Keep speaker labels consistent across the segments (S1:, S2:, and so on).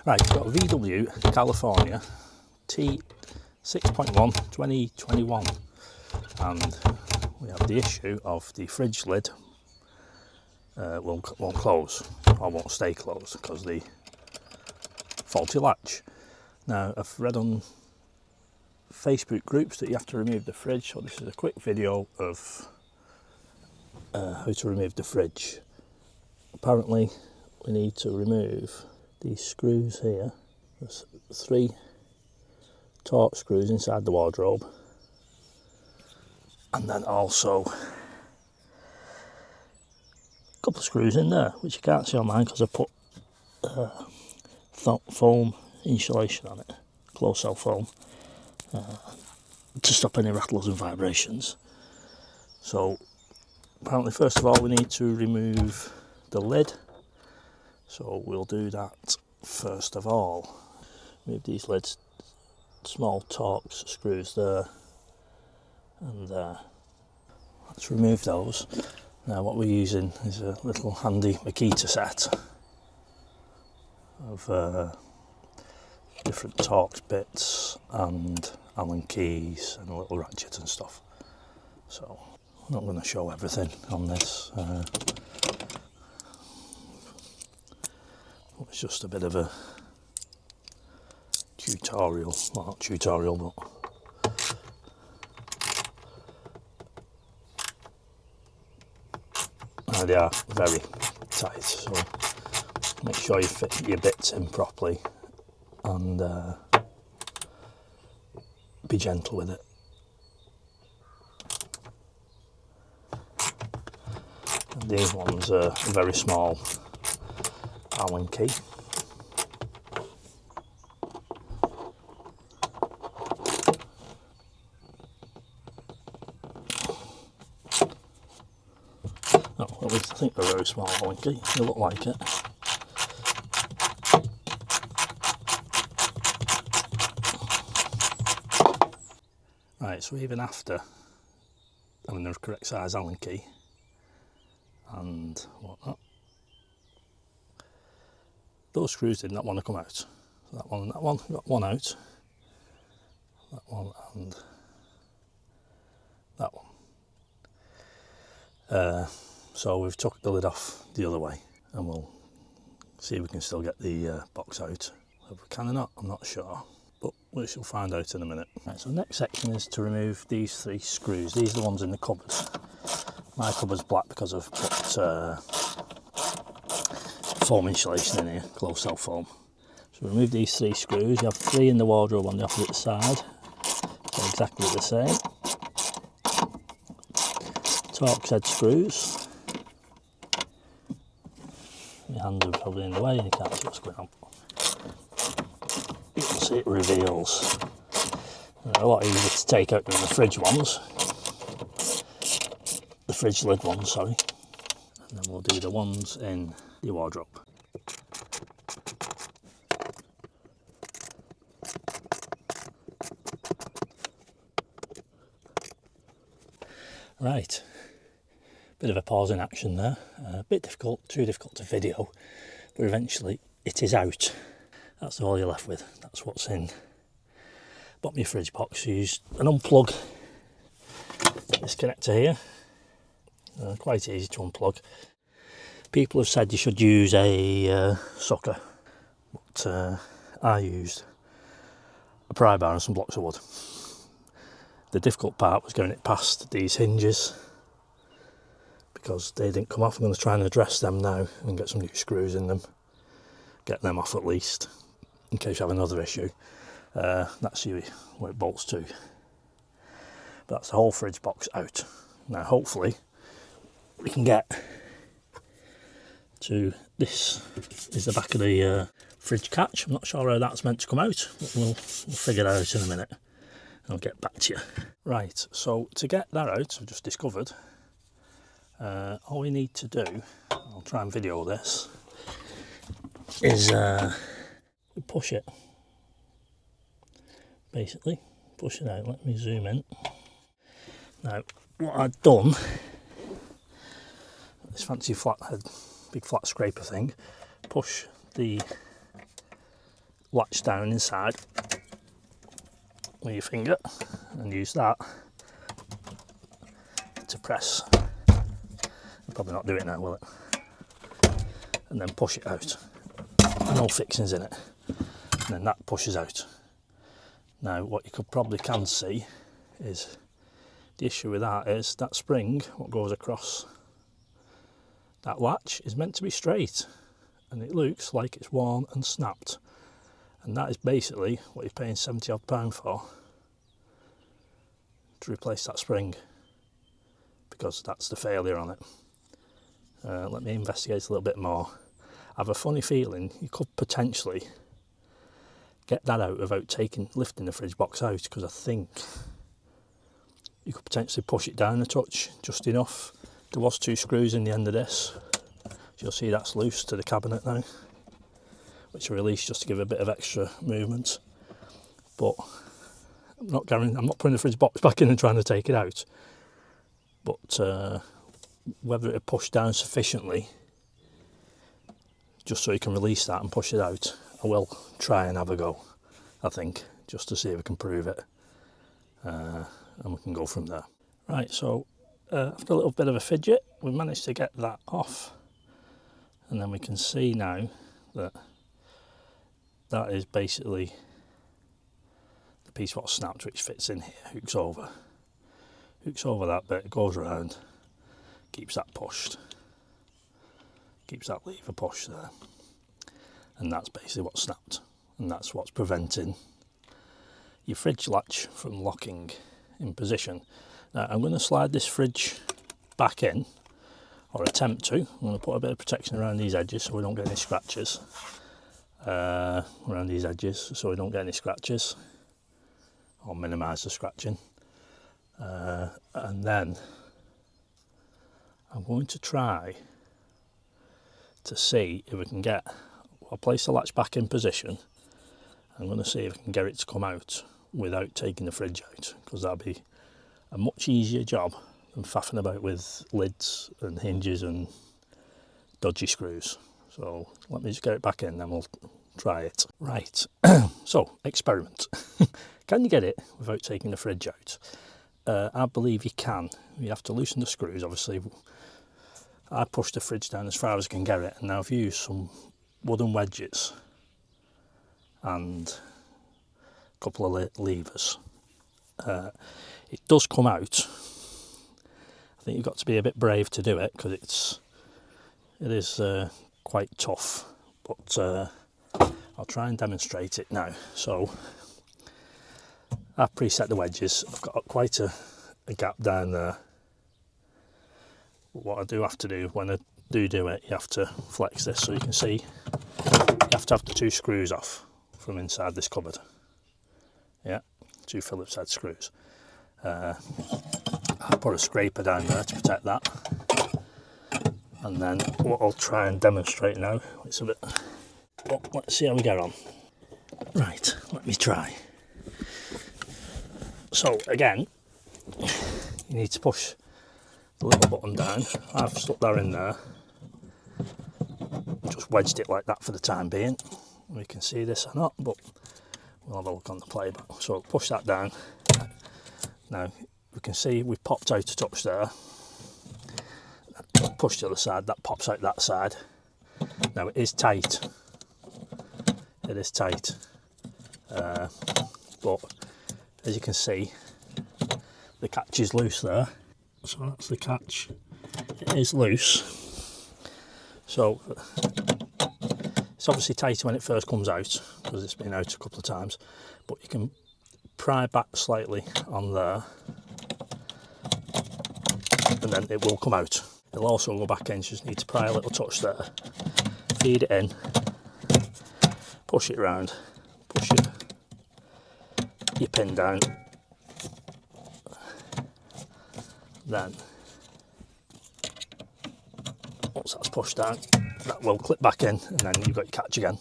S1: Right, got a VW California T6.1 2021, and we have the issue of the fridge lid won't close, or won't stay closed because the faulty latch. Now, I've read on Facebook groups that you have to remove the fridge, so this is a quick video of how to remove the fridge. Apparently we need to remove these screws here. There's 3 torque screws inside the wardrobe, and then also a couple of screws in there which you can't see online because I put foam insulation on it, closed cell foam, to stop any rattles and vibrations. So apparently first of all we need to remove the lid, so we'll do that first of all. Move these lids, small torque screws there and there. Let's remove those. Now what we're using is a little handy Makita set of different torque bits and Allen keys and a little ratchet and stuff. So I'm not going to show everything on this. It's just a bit of a tutorial, well, not tutorial, but they are very tight, so make sure you fit your bits in properly and be gentle with it. And these ones are a very small Allen key. Oh, at least I think they're a very small Allen key. They look like it. Right, so even after having the correct size Allen key and whatnot, those screws did not want to come out. So that one and that one, got one out. That one and that one. So we've took the lid off the other way and we'll see if we can still get the box out. If we can or not, I'm not sure, but we shall find out in a minute. Right, so the next section is to remove these 3 screws. These are the ones in the cupboard. My cupboard's black because I've put foam insulation in here, closed cell foam. So remove these 3 screws. You have 3 in the wardrobe on the opposite side. They're exactly the same. Torx head screws. Your hands are probably in the way and you can't see what's going on. You can see it reveals. They're a lot easier to take out than the fridge ones. The fridge lid ones, sorry. And then we'll do the ones in the wardrobe. Right, bit of a pause in action there. A bit difficult, too difficult to video, but eventually it is out. That's all you're left with. That's what's in bottom of your fridge box. You use an unplug this connector here. Quite easy to unplug. People have said you should use a sucker, but I used a pry bar and some blocks of wood. The difficult part was getting it past these hinges because they didn't come off. I'm going to try and address them now and get some new screws in them, get them off at least in case you have another issue. That's where it bolts to. But that's the whole fridge box out. Now hopefully we can get to this is the back of the fridge catch. I'm not sure how that's meant to come out, but we'll figure that out in a minute. I'll get back to you. Right, so to get that out, I've just discovered, all we need to do, I'll try and video this, is push it. Basically, push it out. Let me zoom in. Now, what I've done, this fancy flathead, big flat scraper thing, push the latch down inside with your finger and use that to press. I'll probably not do it now, will it? And then push it out. No fixings in it. And then that pushes out. Now what you can see is the issue with that is that spring, what goes across that latch, is meant to be straight, and it looks like it's worn and snapped, and that is basically what you're paying £70 odd for, to replace that spring, because that's the failure on it. Let me investigate a little bit more. I have a funny feeling you could potentially get that out without lifting the fridge box out, because I think you could potentially push it down a touch, just enough. There was 2 screws in the end of this. You'll see that's loose to the cabinet now, which I released just to give it a bit of extra movement. But I'm not putting the fridge box back in and trying to take it out. But whether it push down sufficiently, just so you can release that and push it out, I will try and have a go, I think, just to see if I can prove it. And we can go from there. Right, so after a little bit of a fidget, we managed to get that off. And then we can see now that that is basically the piece what snapped, which fits in here, hooks over that bit, goes around, keeps that pushed, keeps that lever pushed there, and that's basically what snapped, and that's what's preventing your fridge latch from locking in position. Now I'm going to slide this fridge back in, or attempt to. I'm going to put a bit of protection around these edges so we don't get any scratches. Or minimise the scratching. And then I'm going to try to see if we can I'll place the latch back in position. I'm going to see if I can get it to come out without taking the fridge out, because that'll be a much easier job than faffing about with lids and hinges and dodgy screws. So let me just get it back in, then we'll try it. Right, so experiment. Can you get it without taking the fridge out? I believe you can. You have to loosen the screws, obviously. I pushed the fridge down as far as I can get it, and now I've used some wooden wedges and a couple of levers. It does come out. I think you've got to be a bit brave to do it, because it is quite tough, but I'll try and demonstrate it now. So I've preset the wedges. I've got quite a gap down there. But what I do have to do when I do it, you have to flex this, so you can see you have to have the 2 screws off from inside this cupboard. Yeah, 2 Phillips head screws. I'll put a scraper down there to protect that, and then what I'll try and demonstrate now, it's a bit, well, let's see how we get on. Right, let me try. So again, you need to push the little button down. I've stuck that in there, just wedged it like that for the time being. We can see this or not, but we'll have a look on the playback. So push that down. Now we can see we popped out a touch there. Push the other side, that pops out that side. Now it is tight. It is tight. But as you can see, the catch is loose there. So that's the catch. It is loose. So it's obviously tight when it first comes out, because it's been out a couple of times. But you can pry back slightly on there, and then it will come out. It'll also go back in, so you just need to pry a little touch there. Feed it in, push it round, push your pin down. Then, once that's pushed down, that will clip back in, and then you've got your catch again.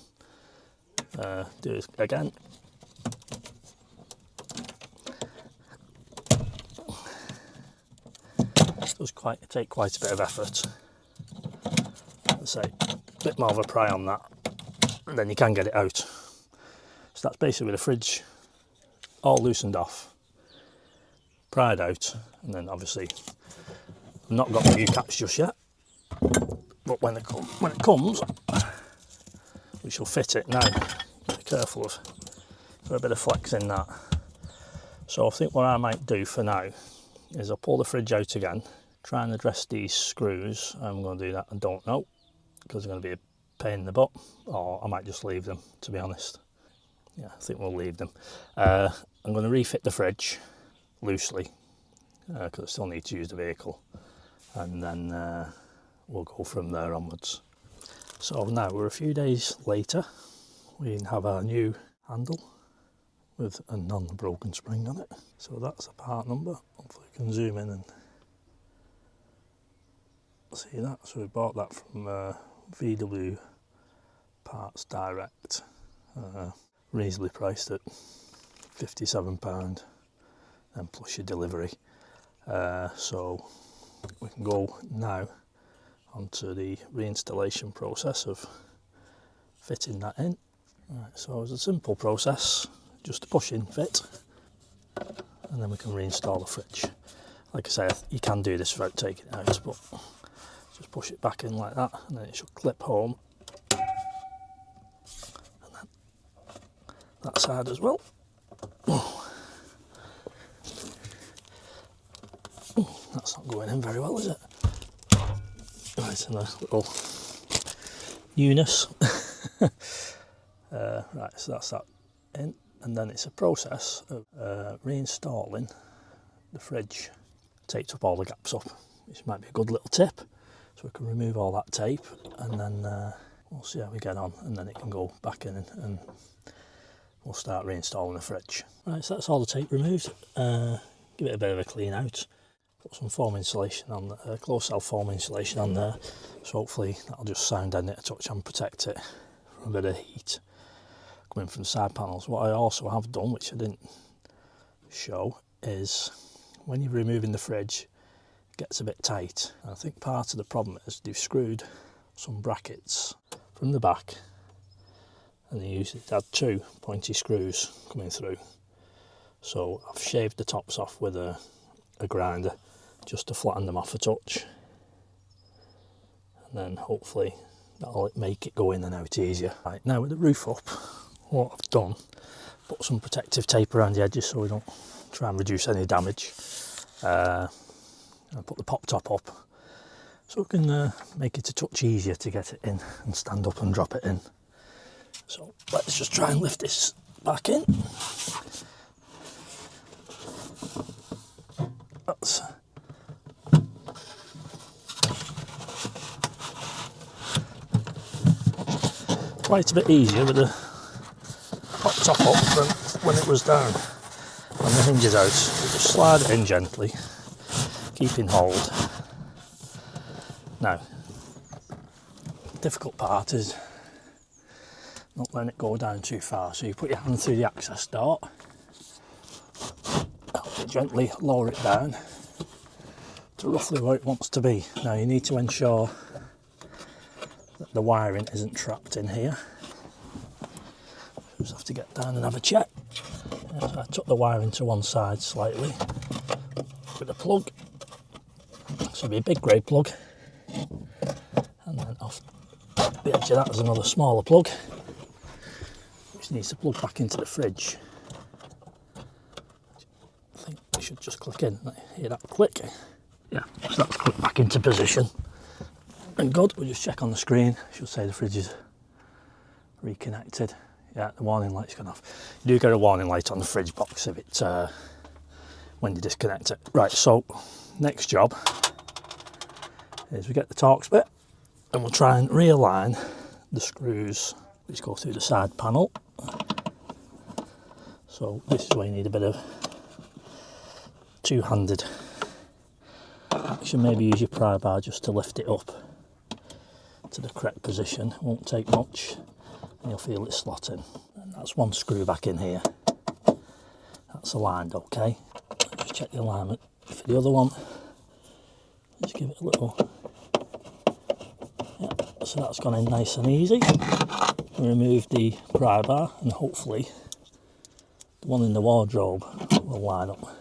S1: Do it again. It does take quite a bit of effort. Let's say a bit more of a pry on that, and then you can get it out. So that's basically the fridge all loosened off, pried out, and then obviously I've not got the new catch just yet, but when it comes, we shall fit it. Now, be careful of a bit of flex in that. So I think what I might do for now is I'll pull the fridge out again, try and address these screws. I'm going to do that, I don't know, because they're going to be a pain in the butt, or I might just leave them, to be honest. Yeah, I think we'll leave them. I'm going to refit the fridge loosely, because I still need to use the vehicle, and then we'll go from there onwards. So now we're a few days later. We have our new handle with a non-broken spring on it. So that's a part number. Hopefully you can zoom in and see that. So we bought that from VW Parts Direct, reasonably priced at £57, and plus your delivery. So we can go now onto the reinstallation process of fitting that in. Right, so it's a simple process, just a push in fit, and then we can reinstall the fridge. Like I say, you can do this without taking it out, but just push it back in like that, and then it should clip home. And then that side as well. That's not going in very well, is it? Right, and a little Eunice. Right, so that's that in, and then it's a process of reinstalling the fridge. Taped up all the gaps up, which might be a good little tip, so we can remove all that tape, and then we'll see how we get on, and then it can go back in, and we'll start reinstalling the fridge. Right, so that's all the tape removed. Give it a bit of a clean out. Put some foam insulation on, closed cell foam insulation on there, so hopefully that'll just sound in it a touch and protect it from a bit of heat coming from the side panels. What I also have done, which I didn't show, is when you're removing the fridge, it gets a bit tight. And I think part of the problem is they've screwed some brackets from the back, and they had two pointy screws coming through. So I've shaved the tops off with a grinder just to flatten them off a touch, and then hopefully that'll make it go in and out easier. Right, now with the roof up, what I've done, put some protective tape around the edges so we don't try and reduce any damage. I put the pop top up so we can make it a touch easier to get it in and stand up and drop it in. So let's just try and lift this back in. That's quite a bit easier with the pop top up than when it was down and the hinges out. So just slide it in gently, keep in hold. Now, the difficult part is not letting it go down too far. So you put your hand through the access dart, gently lower it down to roughly where it wants to be. Now you need to ensure that the wiring isn't trapped in here. Just have to get down and have a check. So I took the wiring to one side slightly with a plug. So it'll be a big grey plug, and then off the edge of that is another smaller plug which needs to plug back into the fridge. I think it should just click in. Hear that click? Yeah, so that's clicked back into position. And good, we'll just check on the screen. It should say the fridge is reconnected. Yeah, the warning light's gone off. You do get a warning light on the fridge box if it's when you disconnect it. Right, so next job is we get the Torx bit and we'll try and realign the screws which go through the side panel. So this is where you need a bit of two-handed action. Maybe use your pry bar just to lift it up to the correct position. It won't take much and you'll feel it slot in. And that's one screw back in here. That's aligned okay. Just check the alignment for the other one. Just give it a little. Yeah, so that's gone in nice and easy. Remove the pry bar and hopefully The one in the wardrobe will line up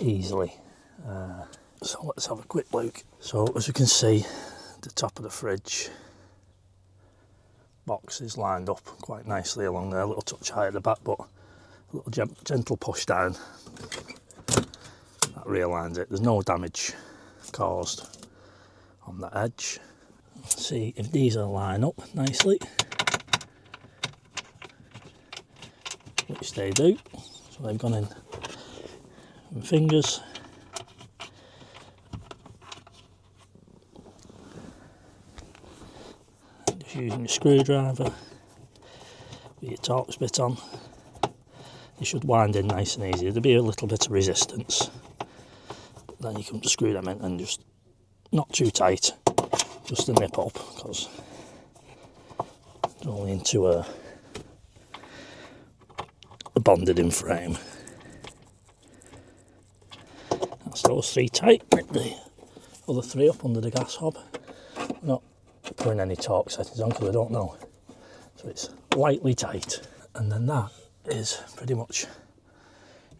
S1: easily. So let's have a quick look. So as you can see, the top of the fridge box is lined up quite nicely along there, a little touch high at the back, but a little gentle push down, that realigns it. There's no damage caused on the edge. Let's see if these are line up nicely, which they do. So they've gone in with fingers. Just using your screwdriver with your Torx bit on. You should wind in nice and easy. There'll be a little bit of resistance, but then you can screw them in and just not too tight, just to nip up, because they're only into a bonded in frame. That's those three tight. The other three up under the gas hob. I'm not putting any torque settings on because I don't know. So it's lightly tight. And then that is pretty much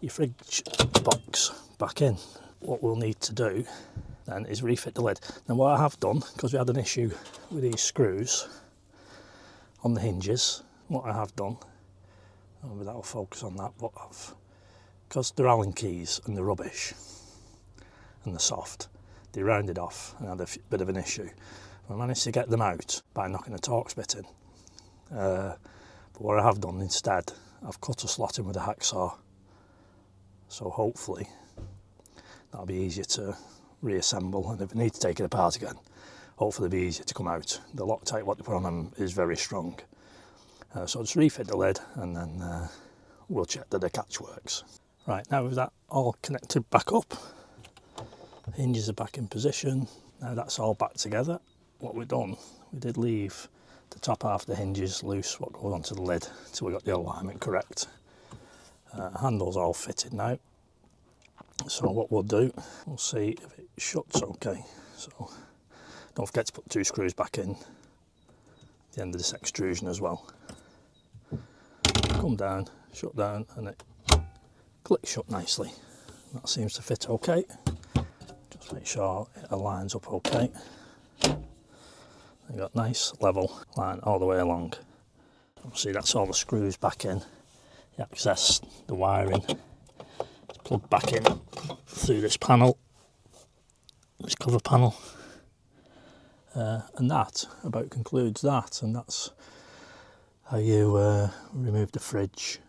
S1: your fridge box back in. What we'll need to do then is refit the lid. Now what I have done, because we had an issue with these screws on the hinges, what I have done, maybe that'll focus on that, but because they're Allen keys and they're rubbish and they're soft, they rounded off and had a bit of an issue. I managed to get them out by knocking a Torx bit in. But what I have done instead, I've cut a slot in with a hacksaw. So hopefully that'll be easier to reassemble, and if I need to take it apart again, hopefully it'll be easier to come out. The Loctite, what they put on them, is very strong. So I'll just refit the lid and then we'll check that the catch works. Right, now with that all connected back up, hinges are back in position. Now that's all back together. What we've done, we did leave the top half of the hinges loose, what goes onto the lid, until we got the alignment correct. Handle's all fitted now. So what we'll do, we'll see if it shuts okay. So don't forget to put 2 screws back in at the end of this extrusion as well. Come down, shut down, and it clicks shut nicely. That seems to fit okay. Just make sure it aligns up okay. You've got nice level line all the way along. Obviously that's all the screws back in. The access, the wiring, it's plugged back in through this panel, this cover panel. And that about concludes that, and that's how you remove the fridge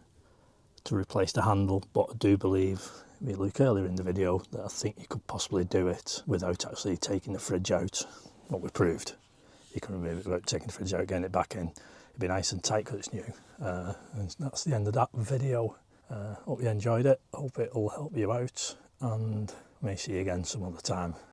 S1: to replace the handle. But I do believe, we look earlier in the video, that I think you could possibly do it without actually taking the fridge out. What we proved, you can remove it without taking the fridge out, getting it back in. It'd be nice and tight because it's new. And that's the end of that video. Hope you enjoyed it, hope it'll help you out, and may see you again some other time.